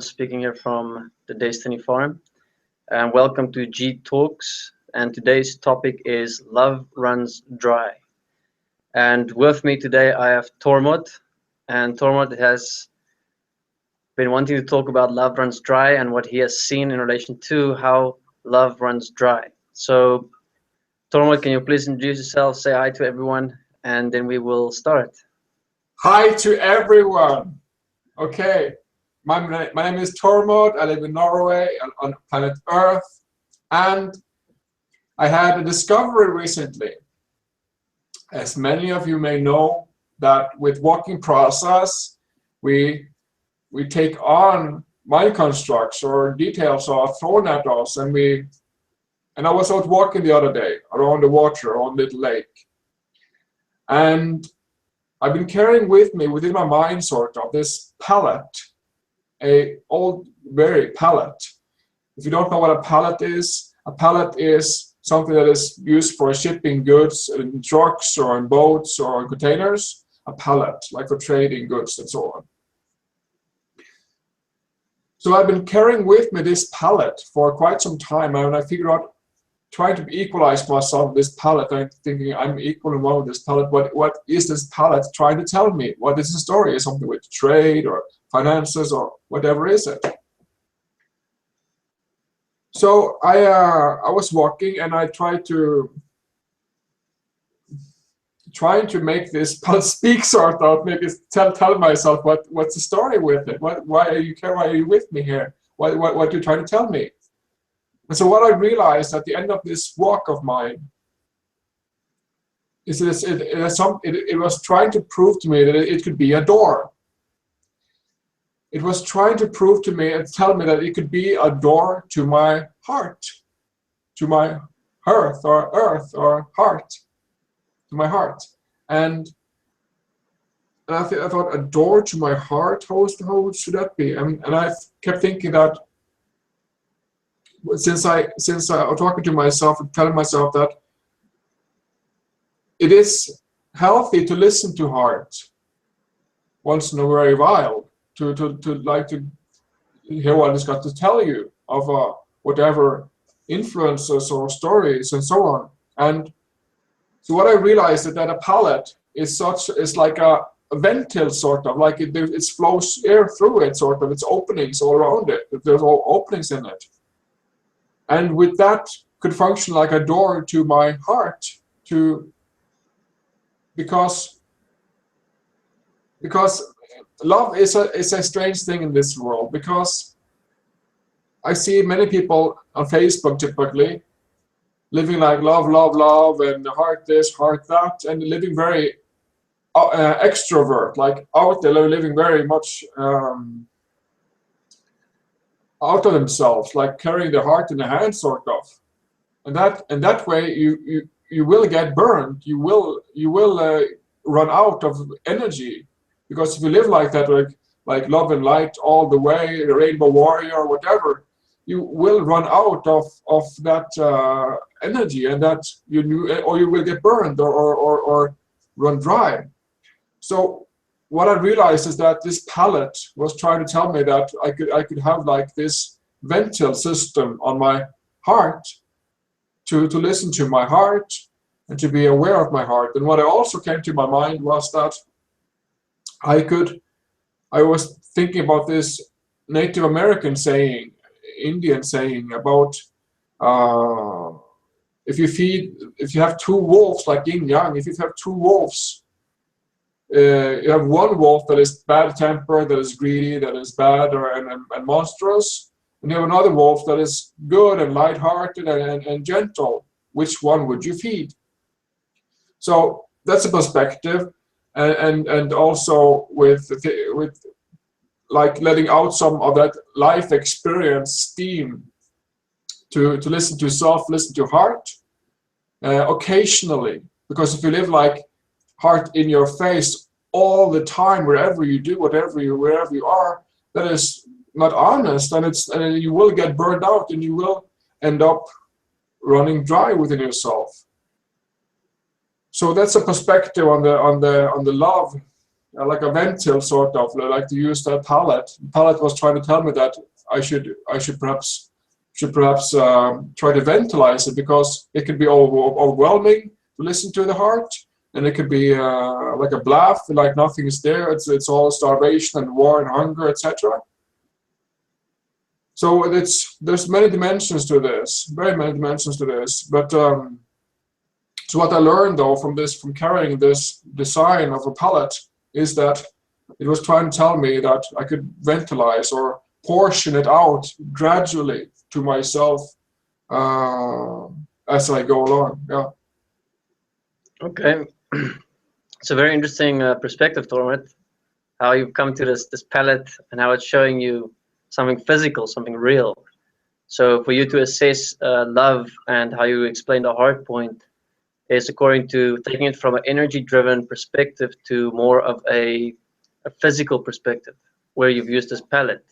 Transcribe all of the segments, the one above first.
speaking here from the Desteni Farm, and welcome to G Talks. And today's topic is Love Runs Dry. And with me today, I have Tormod, and Tormod has been wanting to talk about Love Runs Dry and what he has seen in relation to how love runs dry. So, Tormod, can you please introduce yourself, say hi to everyone, and then we will start. Hi to everyone. Okay, my name is Tourmode. I live in Norway on planet Earth, and I had a discovery recently. As many of you may know, that with walking process, we take on mind constructs or details are thrown at us, and I was out walking the other day around the water on Little Lake, and I've been carrying with me within my mind sort of this pallet, a old berry pallet. If you don't know what a pallet is something that is used for shipping goods in trucks or in boats or in containers. A pallet, like for trading goods and so on. So I've been carrying with me this pallet for quite some time, and I figured out trying to equalize myself with this pallet. I'm thinking I'm equal in one with this pallet. What is this pallet trying to tell me? What is the story? Is something with trade or finances or whatever is it? So I was walking, and I tried to make this pallet speak, sort of, make it tell myself what's the story with it. Why are you with me here? What are you trying to tell me? And so what I realized at the end of this walk of mine is it was trying to prove to me that it could be a door. It was trying to prove to me and tell me that it could be a door to my heart, to my earth or heart, to my heart. And I thought, a door to my heart, how should that be? And I kept thinking that since I was talking to myself and telling myself that it is healthy to listen to heart once in a very while, to like to hear what it's got to tell you of whatever influences or stories and so on. And so what I realized is that a pallet is like a ventil, sort of, like it flows air through it, sort of. It's openings all around it. There's all openings in it. And with that could function like a door to my heart, because love is a strange thing in this world, because I see many people on Facebook typically living like love, and heart this, heart that, and living very extrovert, like out there, living very much out of themselves, like carrying their heart in their hand, sort of. And that way you will get burned. You will run out of energy, because if you live like that, like love and light all the way, the rainbow warrior or whatever, you will run out of that energy, and that or you will get burned or run dry. So what I realized is that this pallet was trying to tell me that I could have like this ventil system on my heart to listen to my heart and to be aware of my heart. And what also came to my mind was that I was thinking about this Native American saying, Indian saying about if you have two wolves, like yin yang, if you have two wolves, you have one wolf that is bad-tempered, that is greedy, that is bad and monstrous, and you have another wolf that is good and light-hearted and gentle. Which one would you feed? So that's a perspective, and also with like letting out some of that life experience steam to listen to self, listen to heart occasionally, because if you live like heart in your face all the time, wherever you do, wherever you are, that is not honest, and you will get burned out, and you will end up running dry within yourself. So that's a perspective on the love like a ventil sort of, like to use that palette. The palette was trying to tell me that I should perhaps try to ventilize it, because it could be overwhelming to listen to the heart, and it could be like a bluff, like nothing is there. It's all starvation and war and hunger, etc. So there's many dimensions to this, very many dimensions to this. But so what I learned though from carrying this design of a palette is that it was trying to tell me that I could ventilize or portion it out gradually to myself as I go along. Yeah. Okay, it's a very interesting perspective, Tormod. How you've come to this palette and how it's showing you something physical, something real. So for you to assess love and how you explain the heart point is according to taking it from an energy-driven perspective to more of a physical perspective, where you've used this palette,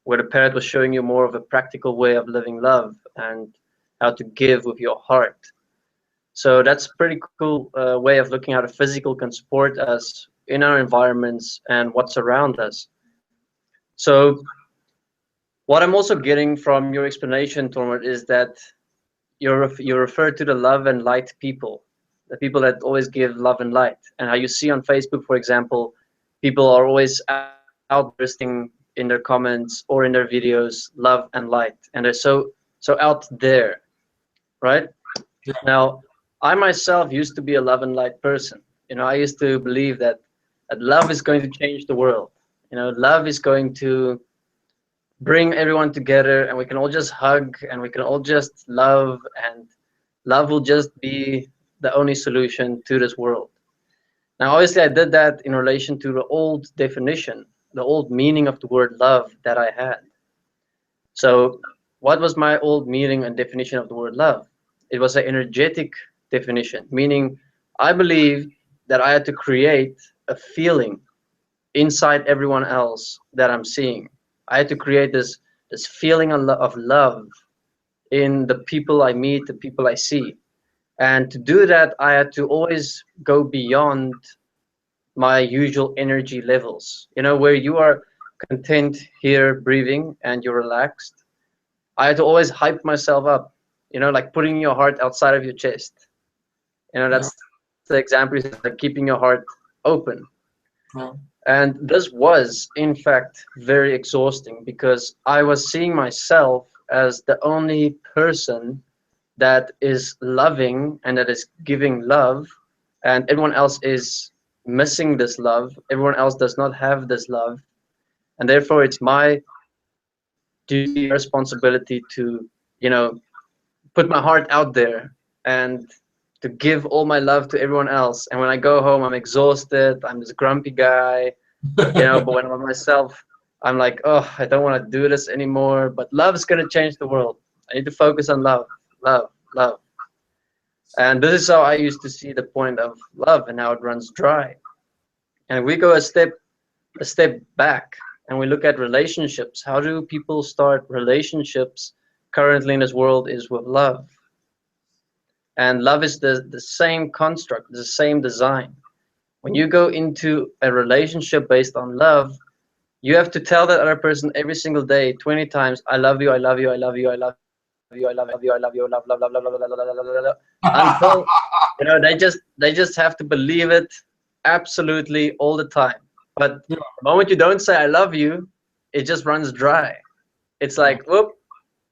where the palette was showing you more of a practical way of living love and how to give with your heart. So that's a pretty cool way of looking how the physical can support us in our environments and what's around us. So what I'm also getting from your explanation, Tormod, is that you refer to the love and light people, the people that always give love and light, and how you see on Facebook, for example, people are always outbursting in their comments or in their videos, love and light, and they're so out there, right? Yeah. Now, I myself used to be a love and light person. You know, I used to believe that love is going to change the world. You know, love is going to bring everyone together, and we can all just hug, and we can all just love, and love will just be the only solution to this world. Now, obviously, I did that in relation to the old definition, the old meaning of the word love that I had. So what was my old meaning and definition of the word love? It was an energetic definition, meaning I believed that I had to create a feeling inside everyone else that I'm seeing. I had to create this feeling of love in the people I meet, the people I see. And to do that, I had to always go beyond my usual energy levels. You know, where you are content here breathing and you're relaxed, I had to always hype myself up, you know, like putting your heart outside of your chest. You know, that's the example, is like keeping your heart open. Yeah. And this was, in fact, very exhausting, because I was seeing myself as the only person that is loving and that is giving love, and everyone else is missing this love. Everyone else does not have this love. And therefore, it's my duty, responsibility to, you know, put my heart out there and to give all my love to everyone else. And when I go home, I'm exhausted. I'm this grumpy guy, you know, but when I'm myself, I'm like, oh, I don't want to do this anymore. But love is going to change the world. I need to focus on love, love, love. And this is how I used to see the point of love and how it runs dry. And we go a step back and we look at relationships. How do people start relationships currently in this world? Is with love. And love is the same construct, the same design. When you go into a relationship based on love, you have to tell that other person every single day 20 times, I love you, I love you, I love you, I love you, I love you, I love you, love, love, love, love, love, love, love, love, love, love, until, you know, they just have to believe it absolutely all the time. But the moment you don't say I love you, it just runs dry. It's like, whoop,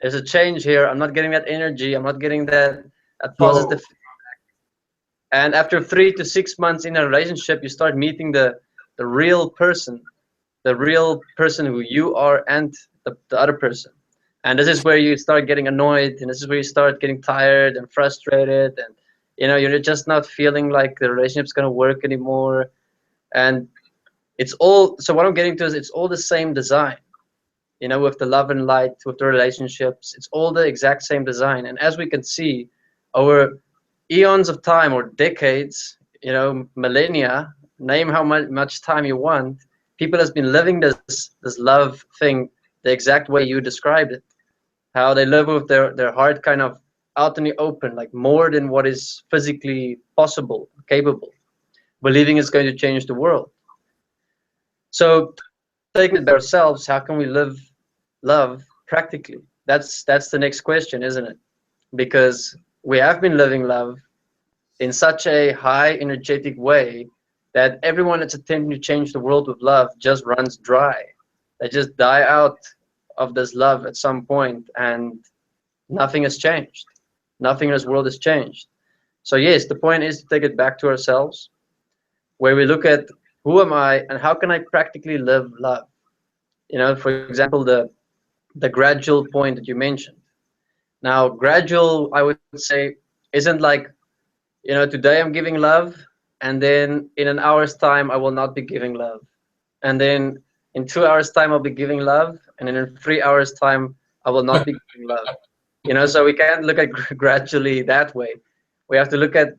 there's a change here. I'm not getting that energy. I'm not getting that positive feedback. And after 3 to 6 months in a relationship, you start meeting the real person who you are, and the other person. And this is where you start getting annoyed, and this is where you start getting tired and frustrated, and you know, you're just not feeling like the relationship's going to work anymore. And it's all, so what I'm getting to is it's all the same design, you know, with the love and light, with the relationships. It's all the exact same design. And as we can see, over eons of time, or decades, you know, millennia, name how much time you want, people has been living this love thing the exact way you described it. How they live with their heart kind of out in the open, like more than what is physically possible, capable, believing it's going to change the world. So taking it by ourselves, how can we live love practically? That's the next question, isn't it? Because we have been living love in such a high energetic way that everyone that's attempting to change the world with love just runs dry. They just die out of this love at some point, and nothing has changed. Nothing in this world has changed. So yes, the point is to take it back to ourselves, where we look at who am I and how can I practically live love. You know, for example, the gradual point that you mentioned. Now, gradual, I would say, isn't like, you know, today I'm giving love, and then in an hour's time I will not be giving love, and then in 2 hours time I'll be giving love, and then in 3 hours time I will not be giving love. You know, so we can't look at gradually that way. We have to look at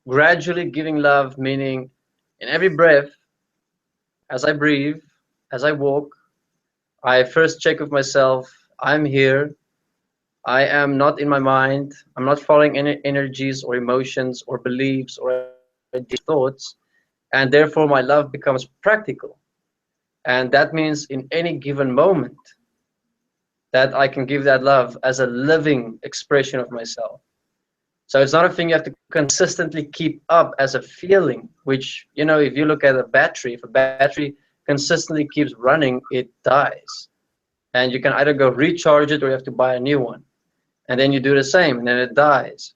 gradually giving love, meaning in every breath, as I breathe, as I walk, I first check with myself, I'm here, I am not in my mind, I'm not following any energies or emotions or beliefs or thoughts, and therefore my love becomes practical. And that means in any given moment that I can give that love as a living expression of myself. So it's not a thing you have to consistently keep up as a feeling, which, you know, if you look at a battery, if a battery consistently keeps running, it dies. And you can either go recharge it or you have to buy a new one. And then you do the same, and then it dies.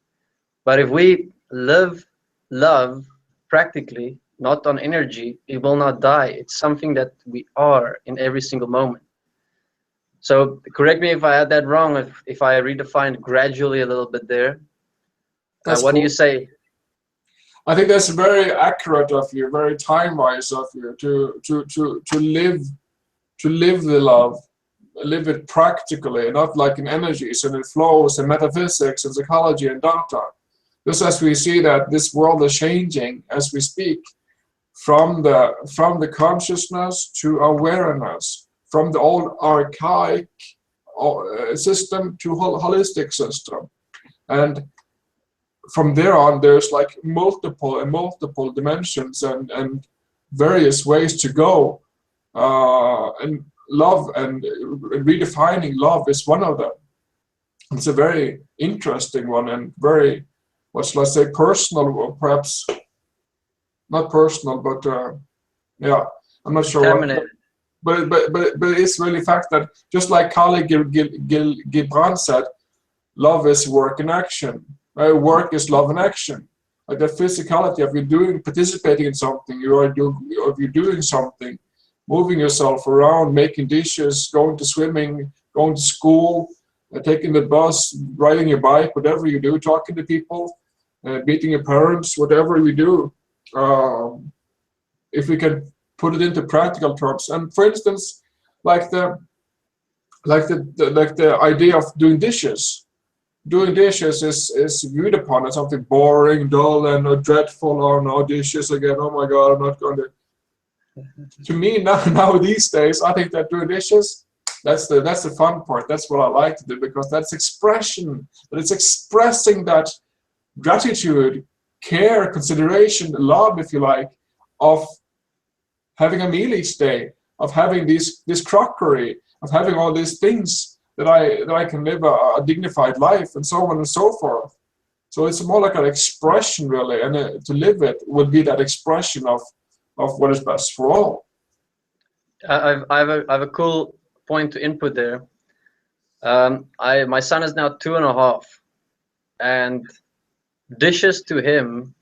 But if we live love practically, not on energy, it will not die. It's something that we are in every single moment. So correct me if I had that wrong, if I redefined gradually a little bit there. That's What do you cool. say? I think that's very accurate of you, very time-wise of you to live the love, live it practically, not like in energies and it flows and metaphysics and psychology and data. Just as we see that this world is changing as we speak, from the consciousness to awareness, from the old archaic system to holistic system, and from there on, there's like multiple dimensions and various ways to go. And love and redefining love is one of them. It's a very interesting one and very, what shall I say, personal, or perhaps not personal, but yeah, I'm not sure what. But it's really fact that just like Khalid Gibran said, love is work in action. Work is love in action. Like the physicality of you participating in something, you're doing something, moving yourself around, making dishes, going to swimming, going to school, taking the bus, riding your bike, whatever you do, talking to people, meeting your parents, whatever we do. If we can put it into practical terms, and for instance, like the idea of doing dishes. Doing dishes is viewed upon as something boring, dull, and dreadful. Oh no, dishes again! Oh my God, I'm not going to. To me now these days, I think that doing dishes, that's the fun part. That's what I like to do, because that's expression. That it's expressing that gratitude, care, consideration, love, if you like, of having a meal each day, of having this crockery, of having all these things that I can live a dignified life, and so on and so forth. So it's more like an expression, really, and to live it would be that expression of what is best for all. I have a cool point to input there. My son is now 2.5, and dishes to him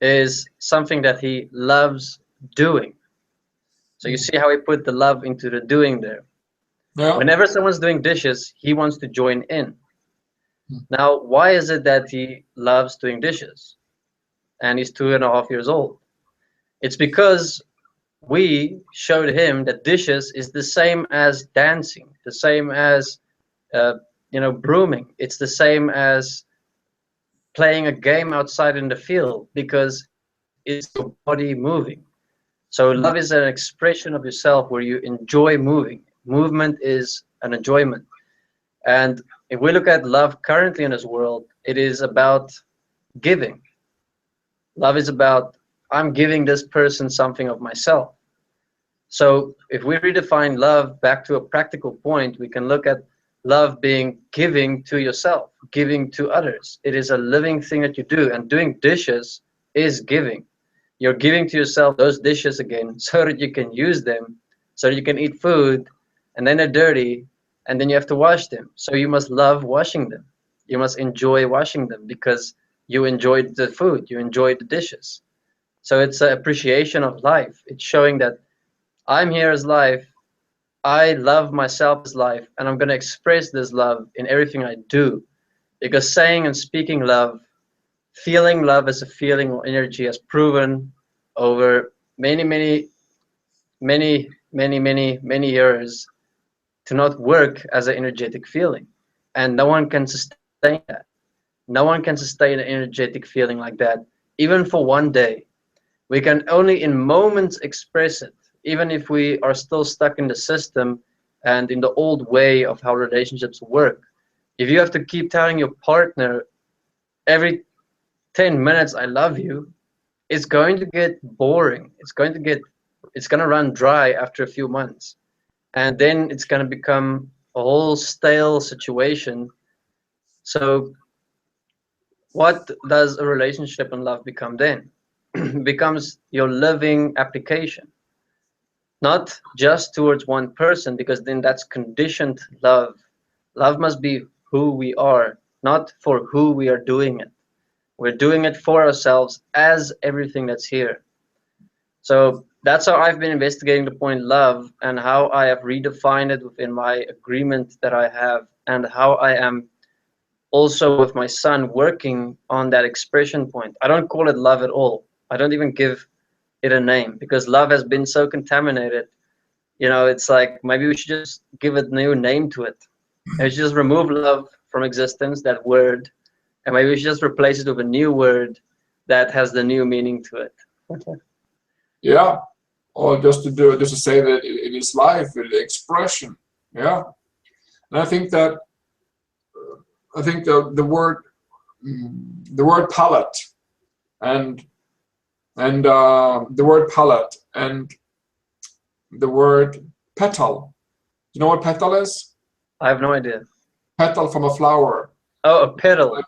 is something that he loves doing. So you see how he put the love into the doing there. Yeah. Whenever someone's doing dishes, he wants to join in. Now, why is it that he loves doing dishes? And he's 2.5 years old. It's because we showed him that dishes is the same as dancing, the same as brooming. It's the same as playing a game outside in the field, because it's your body moving. So love is an expression of yourself where you enjoy moving. Movement is an enjoyment. And if we look at love currently in this world, it is about giving. Love is about, I'm giving this person something of myself. So if we redefine love back to a practical point, we can look at love being giving to yourself, giving to others. It is a living thing that you do, and doing dishes is giving. You're giving to yourself those dishes again so that you can use them, so that you can eat food, and then they're dirty, and then you have to wash them. So you must love washing them. You must enjoy washing them because you enjoyed the food, you enjoyed the dishes. So it's an appreciation of life. It's showing that I'm here as life. I love myself as life, and I'm going to express this love in everything I do. Because saying and speaking love, feeling love as a feeling or energy has proven over many years to not work as an energetic feeling. And no one can sustain that. No one can sustain an energetic feeling like that, even for one day. We can only in moments express it, even if we are still stuck in the system and in the old way of how relationships work. If you have to keep telling your partner every 10 minutes, I love you, it's going to get boring. It's going to run dry after a few months. And then it's going to become a whole stale situation. So what does a relationship and love become then? Becomes your living application, not just towards one person, because then that's conditioned love. Love must be who we are, not for who we are doing it. We're doing it for ourselves as everything that's here. So that's how I've been investigating the point love, and how I have redefined it within my agreement that I have, and how I am also with my son working on that expression point. I don't call it love at all. I don't even give it a name, because love has been so contaminated. You know, it's like maybe we should just give a new name to it. And we should just remove love from existence, that word, and maybe we should just replace it with a new word that has the new meaning to it. Yeah, or just to say that it is life, it is expression. Yeah, and I think the word palette and the word palette and the word petal. You know what petal is? I have no idea. Petal from a flower. Oh, a petal.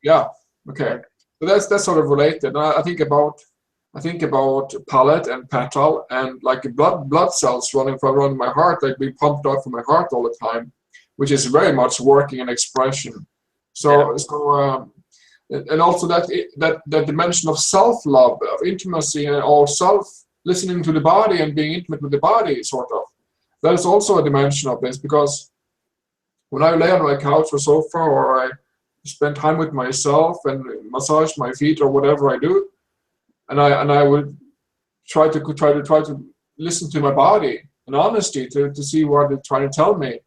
Yeah. Okay. So that's sort of related. And I think about palette and petal, and like blood cells running around my heart, like being pumped out from my heart all the time, which is very much working and expression. So yeah. And also that dimension of self-love, of intimacy, or listening to the body and being intimate with the body, sort of. That is also a dimension of this, because when I lay on my couch or sofa, or I spend time with myself and massage my feet or whatever I do, and I would try to listen to my body in honesty to see what it's trying to tell me,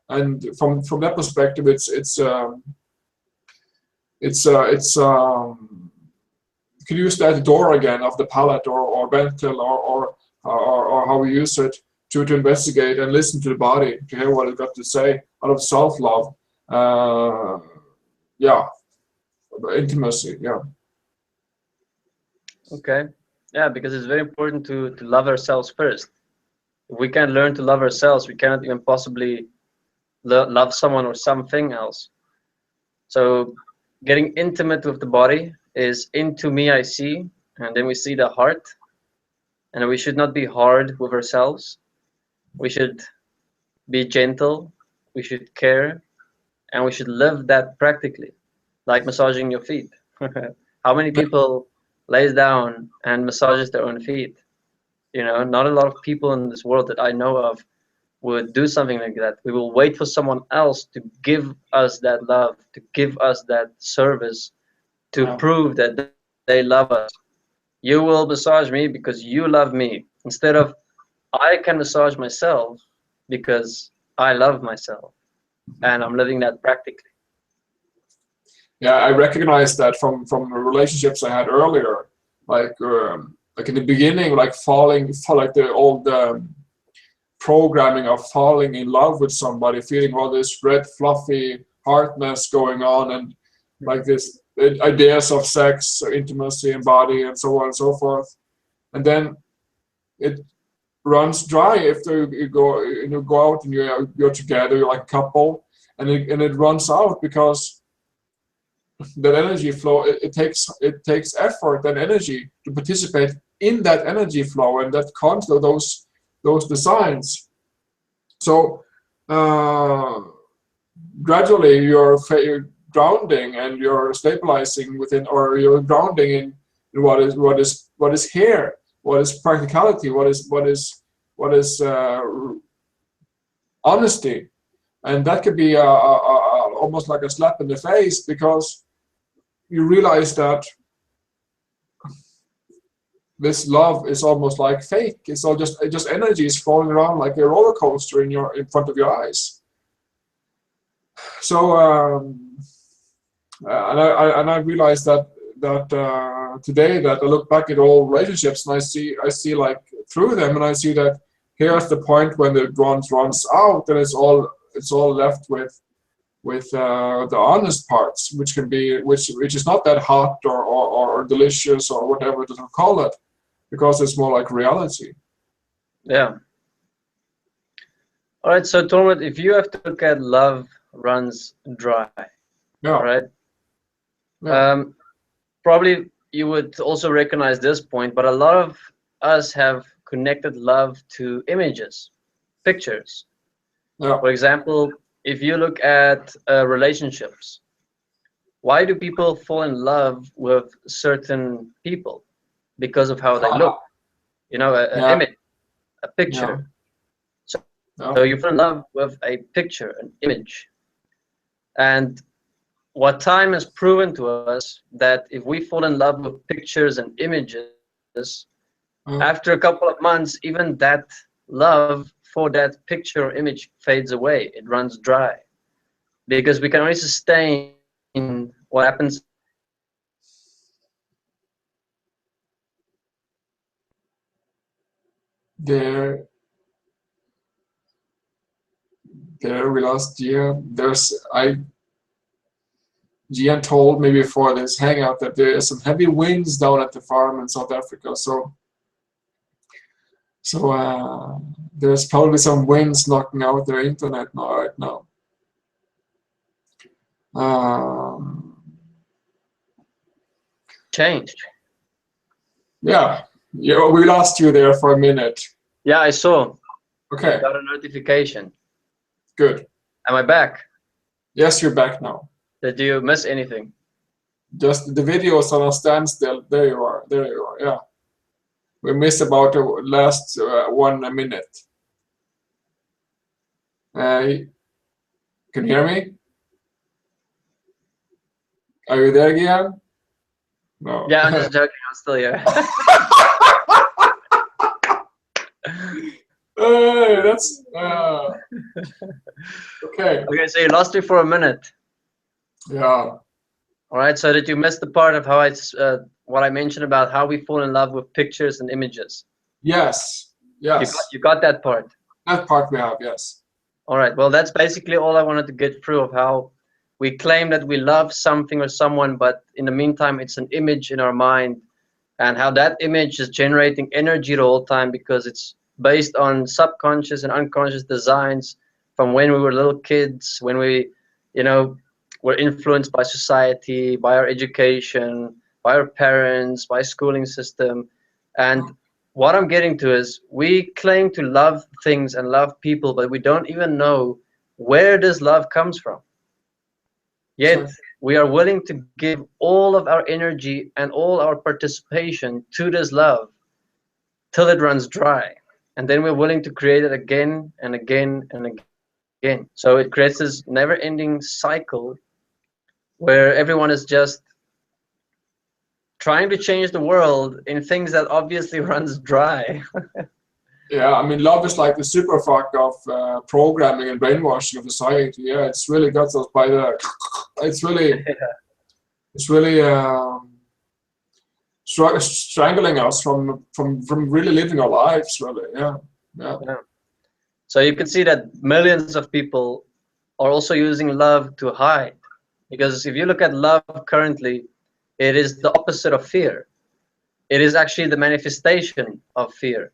and from that perspective, you could use that door again of the palette or ventil or how we use it to investigate and listen to the body, to hear what it got to say out of self-love. Yeah, intimacy. Yeah. Okay. Yeah, because it's very important to love ourselves first. If we can't learn to love ourselves, we cannot even possibly love someone or something else. So getting intimate with the body is into me I see, and then we see the heart. And we should not be hard with ourselves. We should be gentle, we should care, and we should live that practically, like massaging your feet. How many people lays down and massages their own feet? You know, not a lot of people in this world that I know of would do something like that. We will wait for someone else to give us that love, to give us that service, to prove that they love us. You will massage me because you love me, instead of I can massage myself because I love myself, and I'm living that practically. Yeah, I recognize that from the relationships I had earlier, like in the beginning, like like the old programming of falling in love with somebody, feeling all this red fluffy hardness going on, and like this ideas of sex, intimacy, and body, and so on and so forth. And then it runs dry after you go out and you're together, you're like a couple, and it runs out because that energy flow, it takes effort and energy to participate in that energy flow and that content, those designs. So gradually you're grounding and you're stabilizing within, or you're grounding in what is here, what is practicality, what is honesty, and that could be almost like a slap in the face, because you realize that this love is almost like fake. It's all just energy is flowing around like a roller coaster in front of your eyes. So and I realized that today, that I look back at all relationships and I see like through them, and I see that here's the point when the runs out, and it's all left with the honest parts, which can be which is not that hot or delicious or whatever to call it, because it's more like reality. Yeah. All right. So Tourmode, if you have to look at love runs dry, yeah, right? Yeah. Probably you would also recognize this point, but a lot of us have connected love to images, pictures. Yeah. For example, if you look at relationships, why do people fall in love with certain people? Because of how they look, you know, an image, a picture. So you fall in love with a picture, an image. And what time has proven to us that if we fall in love with pictures and images, after a couple of months, even that love for that picture or image fades away. It runs dry, because we can only sustain what happens. There we lost Gian. Gian told me before this hangout that there is some heavy winds down at the farm in South Africa. So there's probably some winds knocking out their internet right now. Changed. Yeah, we lost you there for a minute. Yeah, I saw. Okay. I got a notification. Good. Am I back? Yes, you're back now. Did you miss anything? Just the video is on a standstill. There you are. There you are. Yeah. We missed about the last 1 minute. Can you hear me? Are you there, Gian? No. Yeah, I'm just joking. I'm still here. Hey, that's okay. Okay, so you lost me for a minute. Yeah. All right. So did you miss the part of how what I mentioned about how we fall in love with pictures and images? Yes. Yes. You got that part. That part we have. Yes. All right. Well, that's basically all I wanted to get through, of how we claim that we love something or someone, but in the meantime, it's an image in our mind, and how that image is generating energy the whole time, because it's based on subconscious and unconscious designs from when we were little kids, when we, were influenced by society, by our education, by our parents, by schooling system. And what I'm getting to is, we claim to love things and love people, but we don't even know where this love comes from. Yet we are willing to give all of our energy and all our participation to this love till it runs dry. And then we're willing to create it again and again and again. So it creates this never-ending cycle where everyone is just trying to change the world in things that obviously runs dry. Yeah, I mean, love is like the super fuck of programming and brainwashing of society. Yeah, it's really got us by the. It's really, it's really strangling us from really living our lives. Really, yeah. So you can see that millions of people are also using love to hide, because if you look at love currently, it is the opposite of fear. It is actually the manifestation of fear.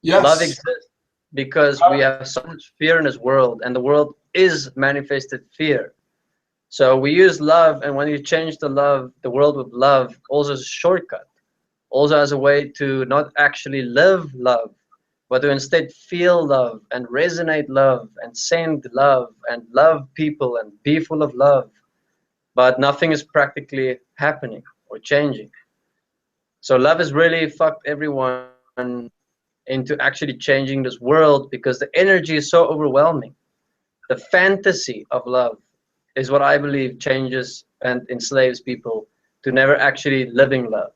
Love Yes. exists because we have so much fear in this world, and the world is manifested fear. So we use love, and when you change the world with love, also as a shortcut, also as a way to not actually live love, but to instead feel love and resonate love and send love and love people and be full of love. But nothing is practically happening or changing. So love has really fucked everyone into actually changing this world because the energy is so overwhelming. The fantasy of love is what I believe changes and enslaves people to never actually living love.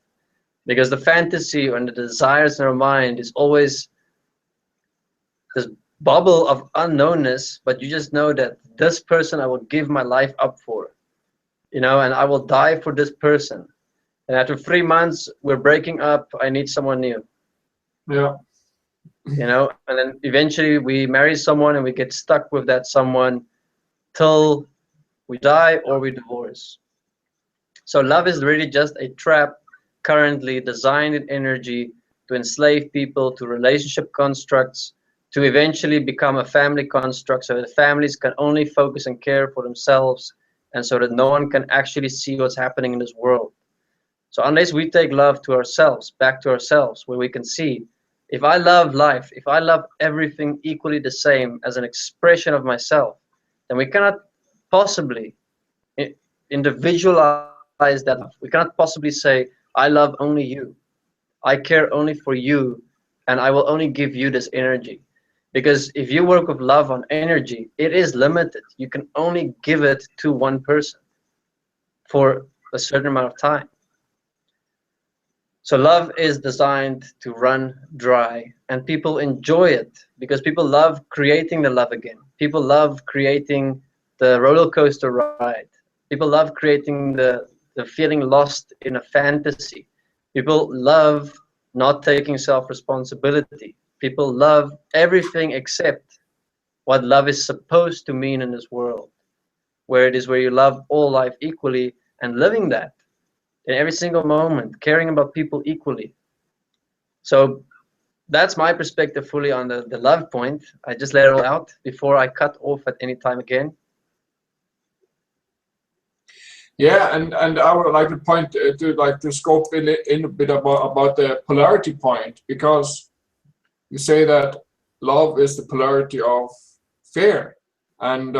Because the fantasy and the desires in our mind is always this bubble of unknownness, but you just know that this person I will give my life up for, and I will die for this person. And after 3 months, we're breaking up, I need someone new, Yeah. and then eventually we marry someone and we get stuck with that someone till we die or we divorce. So love is really just a trap currently designed in energy to enslave people to relationship constructs, to eventually become a family construct so that families can only focus and care for themselves, and so that no one can actually see what's happening in this world. So unless we take love to ourselves, back to ourselves, where we can see, if I love life, if I love everything equally the same as an expression of myself, then we cannot possibly individualize that love. We cannot possibly say, I love only you. I care only for you, and I will only give you this energy. Because if you work with love on energy, it is limited. You can only give it to one person for a certain amount of time. So love is designed to run dry, and people enjoy it because people love creating the love again. People love creating the roller coaster ride. People love creating the feeling lost in a fantasy. People love not taking self-responsibility. People love everything except what love is supposed to mean in this world, where it is where you love all life equally and living that in every single moment, caring about people equally. So that's my perspective fully on the love point. I just let it all out before I cut off at any time again. Yeah, and I would like to point to scope in a bit about the polarity point, because you say that love is the polarity of fear, and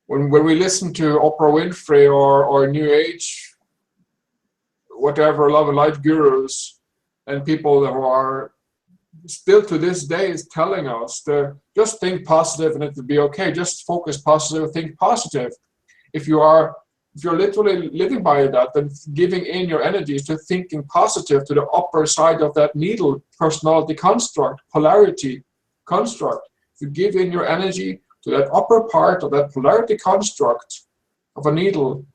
when we listen to Oprah Winfrey or New Age, whatever love and light gurus, and people who are still to this day is telling us to just think positive and it will be okay. Just focus positive, think positive. If you're literally living by that, then giving in your energies to thinking positive, to the upper side of that needle personality construct, polarity construct. If you give in your energy to that upper part of that polarity construct of a needle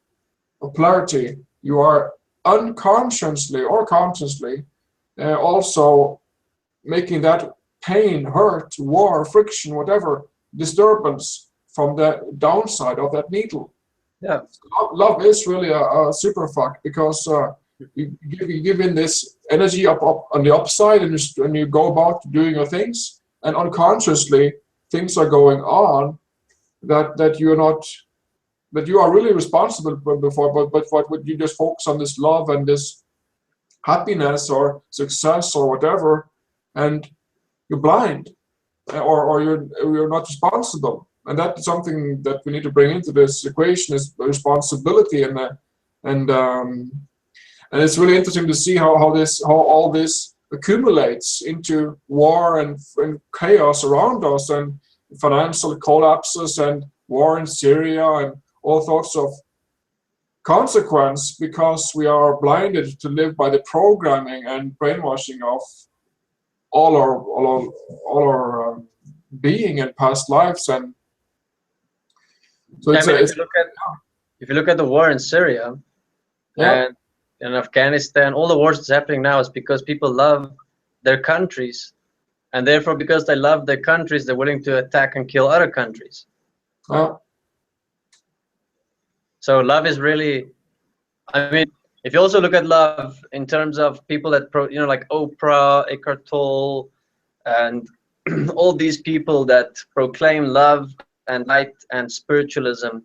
of polarity, you are unconsciously or consciously also making that pain, hurt, war, friction, whatever, disturbance from the downside of that needle. Yeah. Love is really a super fuck, because you give in this energy up on the upside, and you go about doing your things, and unconsciously things are going on that you're not, that you are really responsible for, but what would you just focus on this love and this happiness or success or whatever, and you're blind, or you're not responsible. And that's something that we need to bring into this equation, is responsibility, and it's really interesting to see how all this accumulates into war and chaos around us, and financial collapses and war in Syria and all sorts of consequence, because we are blinded to live by the programming and brainwashing of all our being in past lives. And so I mean, if you look at the war in Syria, yeah, and in Afghanistan, all the wars that's happening now is because people love their countries, and therefore because they love their countries, they're willing to attack and kill other countries. So love is really, I mean, if you also look at love in terms of people that like Oprah, Eckhart Tolle, and all these people that proclaim love and light and spiritualism,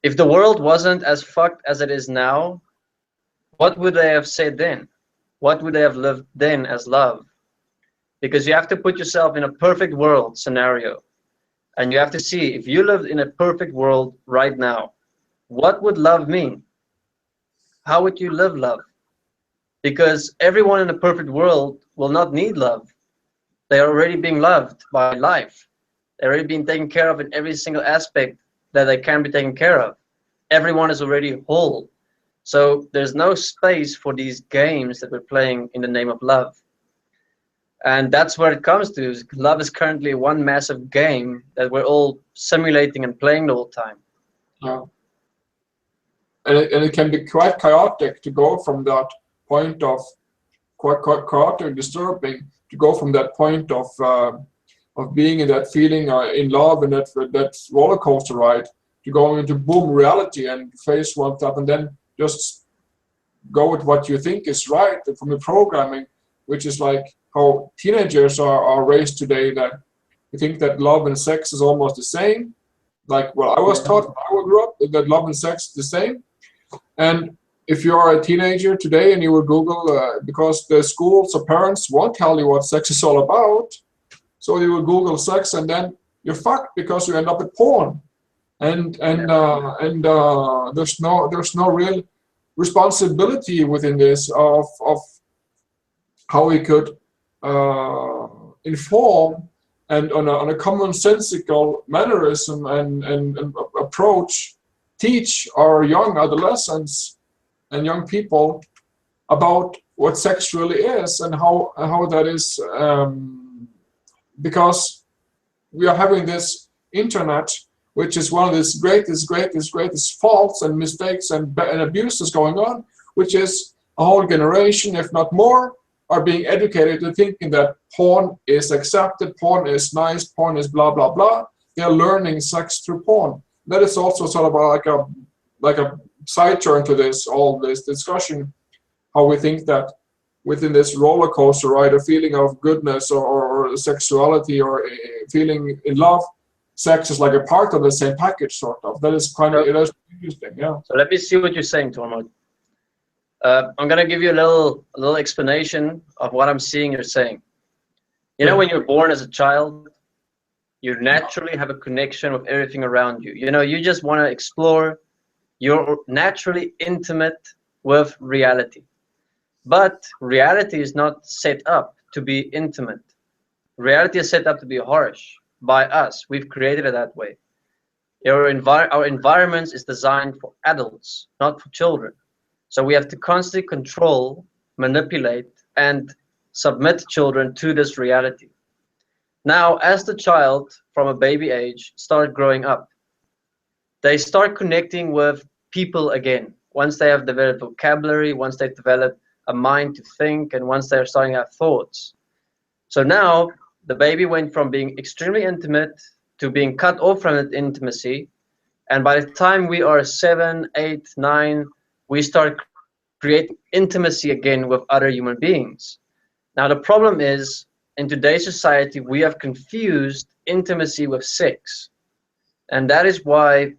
if the world wasn't as fucked as it is now, what would they have said then? What would they have lived then as love? Because you have to put yourself in a perfect world scenario, and you have to see, if you lived in a perfect world right now, what would love mean? How would you live love? Because everyone in a perfect world will not need love. They are already being loved by life. They're already being taken care of in every single aspect that they can be taken care of. Everyone is already whole. So there's no space for these games that we're playing in the name of love. And that's where it comes to. Love is currently one massive game that we're all simulating and playing the whole time. Yeah. And it can be quite chaotic to go from that point of quite chaotic, disturbing, to go from that point of being in that feeling in love and that roller coaster ride, to going into boom reality and face one up, and then just go with what you think is right from the programming, which is like how teenagers are raised today, that you think that love and sex is almost the same. Like, well, I was taught when I grew up that love and sex is the same. And if you are a teenager today and you will Google, because the schools or parents won't tell you what sex is all about, so you will Google sex, and then you're fucked because you end up with porn. And there's no real responsibility within this of how we could inform and on a commonsensical mannerism and approach, teach our young adolescents and young people about what sex really is and how that is, because we are having this internet, which is one of these greatest faults and mistakes and abuses going on, which is a whole generation, if not more, are being educated to thinking that porn is accepted, porn is nice, porn is blah blah blah. They're learning sex through porn. That is also sort of like a side turn to all this discussion, how we think that within this roller coaster ride, a feeling of goodness or sexuality or feeling in love, sex is like a part of the same package, sort of. That is kind of interesting, yeah. So let me see what you're saying, Tourmode. I'm gonna give you a little explanation of what I'm seeing you're saying. You know, when you're born as a child, you naturally have a connection with everything around you. You know, you just want to explore. You're naturally intimate with reality. But reality is not set up to be intimate. Reality is set up to be harsh by us. We've created it that way. Our environment is designed for adults, not for children. So we have to constantly control, manipulate, and submit children to this reality. Now, as the child from a baby age start growing up, they start connecting with people again. Once they have developed vocabulary, once they've developed a mind to think, and once they're starting to have thoughts. So now the baby went from being extremely intimate to being cut off from that intimacy. And by the time we are 7, 8, 9, we start creating intimacy again with other human beings. Now the problem is, in today's society, we have confused intimacy with sex. And that is why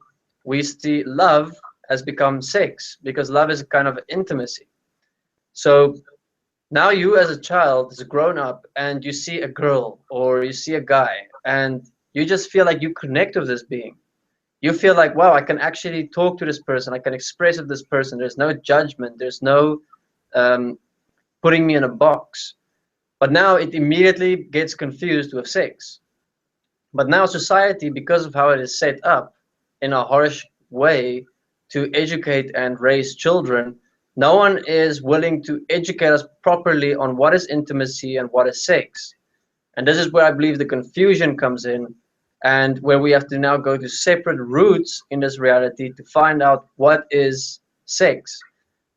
we see love has become sex, because love is a kind of intimacy. So now you as a child, as a grown up, and you see a girl or you see a guy, and you just feel like you connect with this being. You feel like, wow, I can actually talk to this person, I can express with this person, there's no judgment, there's no putting me in a box. But now it immediately gets confused with sex. But now society, because of how it is set up in a harsh way to educate and raise children, no one is willing to educate us properly on what is intimacy and what is sex. And this is where I believe the confusion comes in, and where we have to now go to separate routes in this reality to find out what is sex.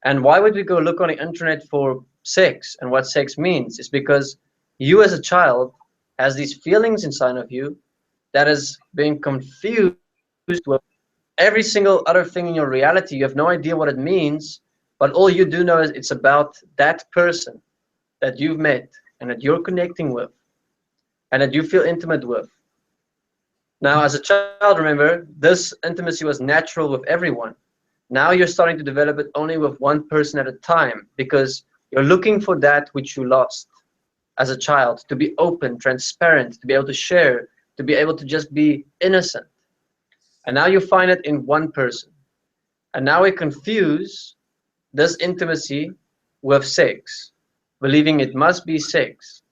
And why would we go look on the internet for sex and what sex means? It's because you as a child has these feelings inside of you that is being confused with every single other thing in your reality. You have no idea what it means, but all you do know is it's about that person that you've met and that you're connecting with and that you feel intimate with. Now, as a child, remember, this intimacy was natural with everyone. Now you're starting to develop it only with one person at a time because you're looking for that which you lost as a child, to be open, transparent, to be able to share, to be able to just be innocent. And now you find it in one person. And now we confuse this intimacy with sex, believing it must be sex,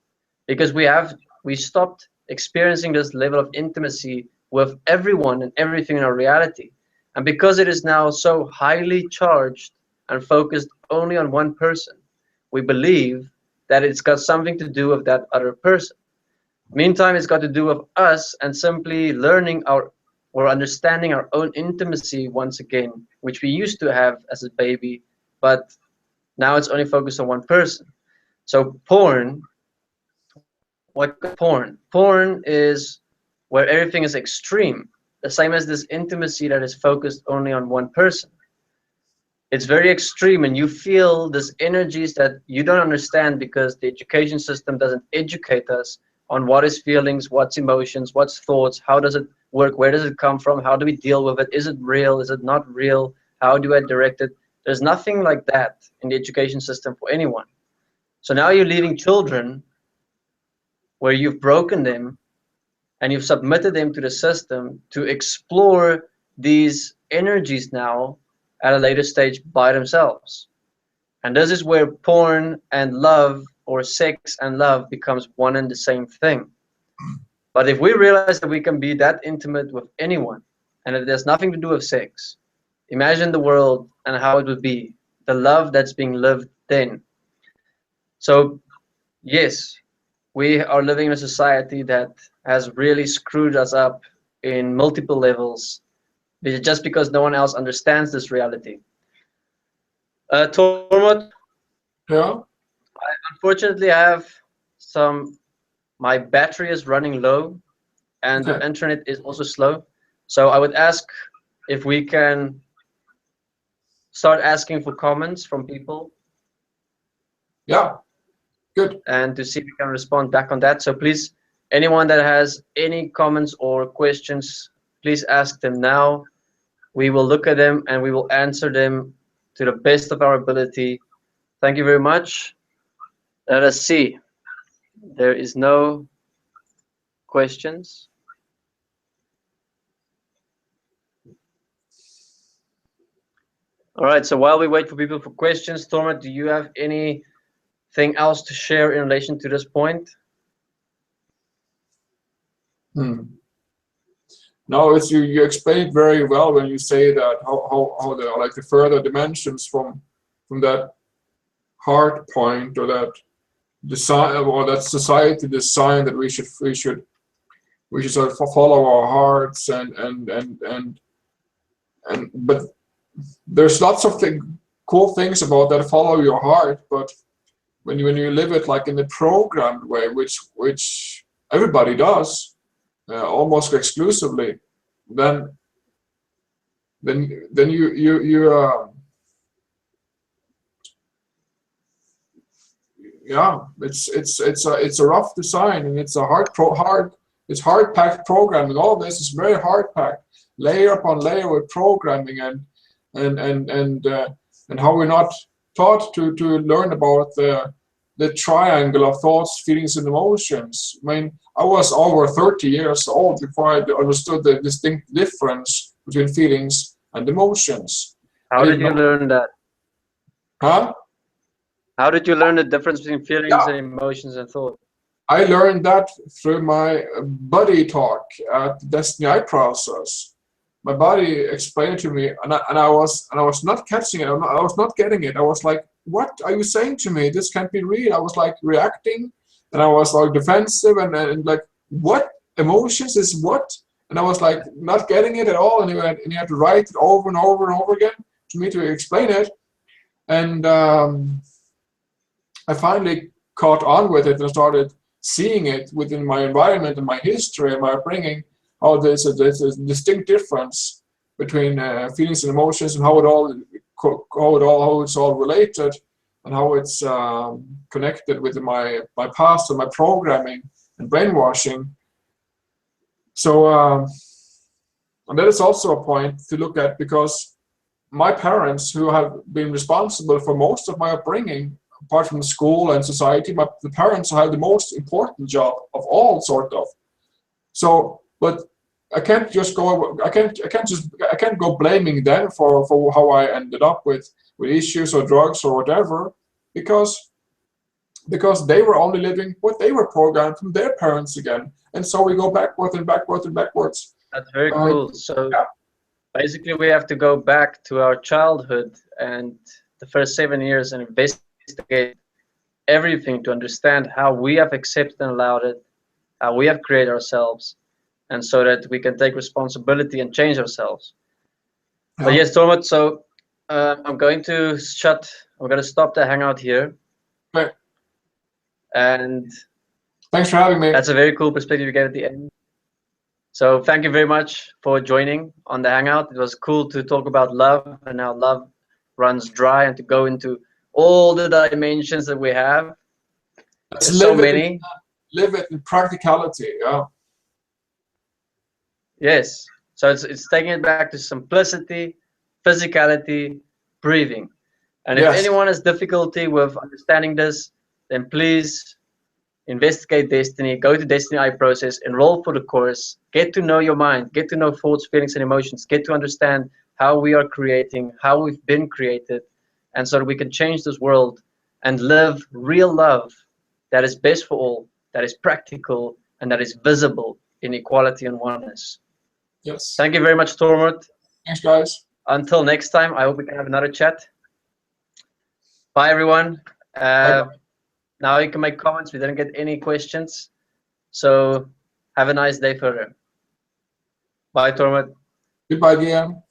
because we stopped experiencing this level of intimacy with everyone and everything in our reality. And because it is now so highly charged and focused only on one person, we believe that it's got something to do with that other person. Meantime, it's got to do with us and simply learning or understanding our own intimacy once again, which we used to have as a baby, but now it's only focused on one person. So porn, what porn? Porn is where everything is extreme, the same as this intimacy that is focused only on one person. It's very extreme, and you feel these energies that you don't understand because the education system doesn't educate us on what is feelings, what's emotions, what's thoughts, how does it work, where does it come from, how do we deal with it, is it real, is it not real, how do I direct it? There's nothing like that in the education system for anyone. So now you're leaving children where you've broken them and you've submitted them to the system to explore these energies now at a later stage by themselves. And this is where porn and love, or sex and love, becomes one and the same thing. But if we realize that we can be that intimate with anyone and that there's nothing to do with sex, imagine the world and how it would be, the love that's being lived then. So yes, we are living in a society that has really screwed us up in multiple levels, just because no one else understands this reality. Tourmode, Yeah. unfortunately, my battery is running low and the Okay. internet is also slow. So I would ask if we can start asking for comments from people Yeah. Good. and to see if we can respond back on that. So please, anyone that has any comments or questions, please ask them now. We will look at them and we will answer them to the best of our ability. Thank you very much. Let us see. There is no questions. All right, so while we wait for people for questions, Tormod, do you have anything else to share in relation to this point? No, it's you explain it very well when you say that how the like the further dimensions from that heart point, or that design, or that society design, that we should sort of follow our hearts and but there's lots of cool things about that, follow your heart, but when you live it like in the programmed way, which everybody does, almost exclusively, then you yeah, it's a rough design, and it's a hard packed programming. All this is very hard packed, layer upon layer with programming, and how we're not taught to learn about the triangle of thoughts, feelings, and emotions. I mean, I was over 30 years old before I understood the distinct difference between feelings and emotions. How did you learn that? Huh? How did you learn the difference between feelings Yeah. and emotions and thought? I learned that through my buddy talk at the Desteni process. My body explained it to me, and I was not catching it. I was not getting it. I was like, "What are you saying to me? This can't be real." I was like reacting, and I was like defensive, and like, "What emotions is what?" And I was like not getting it at all. And you had to write it over and over and over again to me to explain it. And I finally caught on with it and started seeing it within my environment and my history and my upbringing. How there's a distinct difference between feelings and emotions, and how it all how it's all related, and how it's connected with my past and my programming and brainwashing. So, and that is also a point to look at, because my parents, who have been responsible for most of my upbringing, apart from school and society, the parents have the most important job of all, sort of. So, but I can't just go. I can't go blaming them for how I ended up with issues or drugs or whatever, because they were only living what they were programmed from their parents again, and so we go backwards and backwards and backwards. That's very cool. So yeah. Basically, we have to go back to our childhood and the first 7 years and investigate everything to understand how we have accepted and allowed it, how we have created ourselves, and so that we can take responsibility and change ourselves. Yeah. But yes, Tormod, so I'm going to stop the Hangout here. Okay. And thanks for having me. That's a very cool perspective you gave at the end. So thank you very much for joining on the Hangout. It was cool to talk about love and how love runs dry, and to go into all the dimensions that we have. There's so many. Live it in practicality, yeah. Yes. So it's taking it back to simplicity, physicality, breathing. And if anyone has difficulty with understanding this, then please investigate Desteni, go to Desteni I Process, enroll for the course, get to know your mind, get to know thoughts, feelings, and emotions, get to understand how we are creating, how we've been created, and so that we can change this world and live real love that is best for all, that is practical, and that is visible in equality and oneness. Yes. Thank you very much, Tormod. Thanks, guys. Until next time, I hope we can have another chat. Bye, everyone. Bye. Now you can make comments. We didn't get any questions. So have a nice day further. Bye, Tormod. Goodbye, Gian.